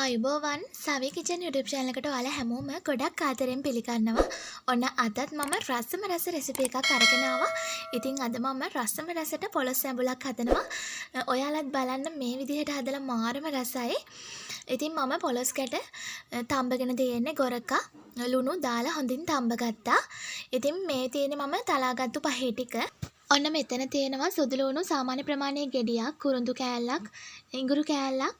ආයුබෝවන් සවි kitchen YouTube channel එකට ඔයාලා හැමෝම ගොඩක් ආදරෙන් පිළිගන්නවා. ඔන්න අදත් මම රසම රස රෙසිපි එකක් අරගෙන ආවා. ඉතින් අද මම රසම රසට පොලොස් ඇඹුලක් හදනවා. ඔයාලත් බලන්න මේ විදිහට හදලා මාරම රසයි. ඉතින් මම පොලොස් කැට තඹගෙන තියෙන්නේ ගොරකා ලුණු දාලා හොඳින් තඹ ගත්තා. ඉතින් මේ තියෙන්නේ මම තලාගත්තු පහේ ටික. ඔන්න මෙතන තියෙනවා සුදුලුණු සාමාන්‍ය ප්‍රමාණයේ ගෙඩියක්, කුරුඳු කෑල්ලක්, ඉඟුරු කෑල්ලක්,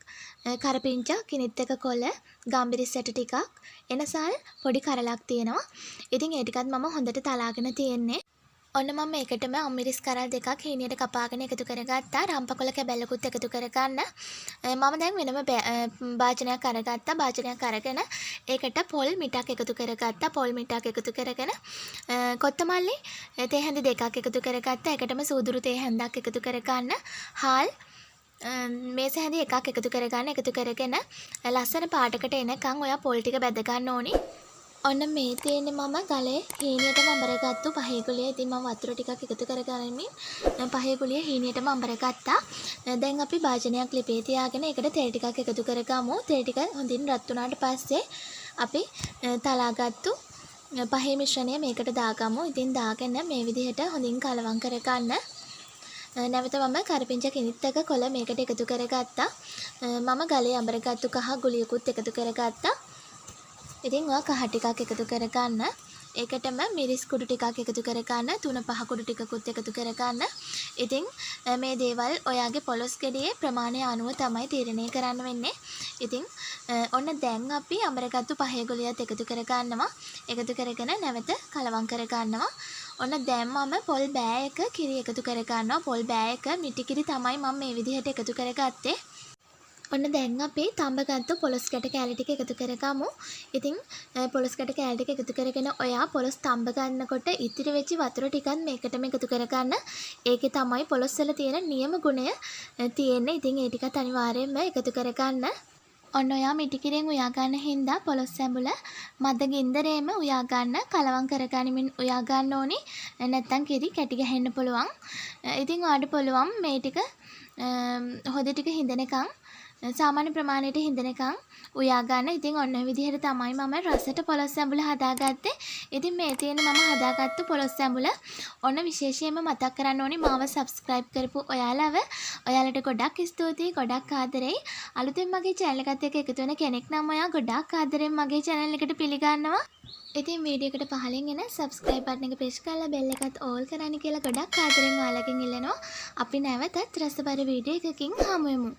කරපිංචා, කිනිත් එක කොළ, ගම්බිරිස් ඇට ටිකක්, එනසල් පොඩි කරලක් තියෙනවා. ඉතින් ඒ ටිකත් මම හොඳට තලාගෙන තියෙන්නේ. ඔන්න මම මේකටම අම්මිරිස් කරල් දෙකක් හීනියට කපාගෙන එකතු කරගත්තා. රම්පකොළ කැබැල්ලකුත් එකතු කරගන්න. මම දැන් වෙනම භාජනයක් අරගත්තා. භාජනයක් අරගෙන ඒකට පොල් මිටක් එකතු කරගත්තා. පොල් මිටක් එකතු කරගෙන කොත්තමල්ලි තේ හැඳි දෙකක් එකතු කරගත්තා. ඒකටම සූදුරු තේ හැඳක් එකතු කරගන්න. හාල් මේස හැඳි එකක් එකතු කරගන්න. එකතු කරගෙන ලස්සන පාටකට එනකන් ඔයා පොල් ටික බැද ගන්න ඕනි. ඔන්න මේ තියෙන්නේ මම ගලේ හීනියටම අඹරගත්තු පහේ ගුලිය. ඉතින් මම වතුර ටිකක් එකතු කරගනිමින් පහේ ගුලිය හීනියටම අඹරගත්තා. දැන් අපි භාජනයක් ලිපේ තියාගෙන ඒකට තෙල් ටිකක් එකතු කරගමු. තෙල් ටික හොඳින් රත් වුණාට පස්සේ අපි තලාගත්තු පහේ මිශ්‍රණය මේකට දාගමු. ඉතින් දාගෙන මේ විදිහට හොඳින් කලවම් කරගන්න. නැවත මම කරපිංචා කිනිත් එක කොළ මේකට එකතු කරගත්තා. මම ගලේ අඹරගත්තු කහ ගුලියකුත් එකතු කරගත්තා. ඉතින් ඔයා කහ ටිකක් එකතු කරගන්න. ඒකටම මිරිස් කුඩු ටිකක් එකතු කරගන්න. තුන පහ කුඩු ටිකකුත් එකතු කරගන්න. ඉතින් මේ දේවල් ඔයාගේ පොලොස් ගෙඩියේ ප්‍රමාණය අනුව තමයි තීරණය කරන්න වෙන්නේ. ඉතින් ඔන්න දැන් අපි අඹරගත්තු පහේ ගුලියත් එකතු කරගන්නවා. එකතු කරගෙන නැවත කලවම් කරගන්නවා. ඔන්න දැන් මම පොල් බෑ එක කිරි එකතු කරගන්නවා. පොල් බෑ එක මිටි කිරි තමයි මම මේ විදිහට එකතු කරගත්තේ. ඔන්න දැන් අපි තඹගත්තු පොලොස් කැට කෑලි ටික එකතු කරගමු. ඉතින් පොලොස් කැට කෑලි ටික එකතු කරගෙන ඔයා පොලොස් තඹ ගන්නකොට ඉතිරි වෙච්ච වතුර ටිකත් මේකටම එකතු කරගන්න. ඒකේ තමයි පොලොස් වල තියෙන නියම ගුණය තියෙන්නේ. ඉතින් ඒ ටිකත් අනිවාර්යයෙන්ම එකතු කරගන්න. ඔන්න ඔයා මිටි කිරෙන් උයා ගන්න හින්දා පොලොස් ඇඹුල මද ගින්දරේම උයා ගන්න, කලවම් කරගනිමින් උයා ගන්න ඕනි. නැත්තම් කිරි කැටි ගහන්න පුළුවන්. ඉතින් ඔයාට පුළුවන් මේ ටික හොද ටික හිඳනකම් සාමාන්‍ය ප්‍රමාණයට හිඳනකම් උයා ගන්න. ඉතින් ඔන්න ඔය විදිහට තමයි මම රසට පොලොස් ඇඹුල හදාගත්තේ. ඉතින් මේ තියෙන මම හදාගත්තු පොලොස් ඇඹුල. ඔන්න විශේෂයෙන්ම මතක් කරන්න ඕනි මාව subscribe කරපු ඔයාලව. ඔයාලට ගොඩක් ස්තුතියි, ගොඩක් ආදරෙයි. අලුතෙන් මගේ channel එකත් එක්ක එකතු වෙන කෙනෙක් නම් ඔයා ගොඩක් ආදරෙන් මගේ channel එකට පිළිගන්නවා. ඉතින් වීඩියෝ එකට පහලින් එන subscribe button එක press කරලා bell එකත් all කරන්න කියලා ගොඩක් ආදරෙන් ඔයාලගෙන් ඉල්ලනවා. අපි නැවතත් රසබර වීඩියෝ එකකින් හමු වෙමු.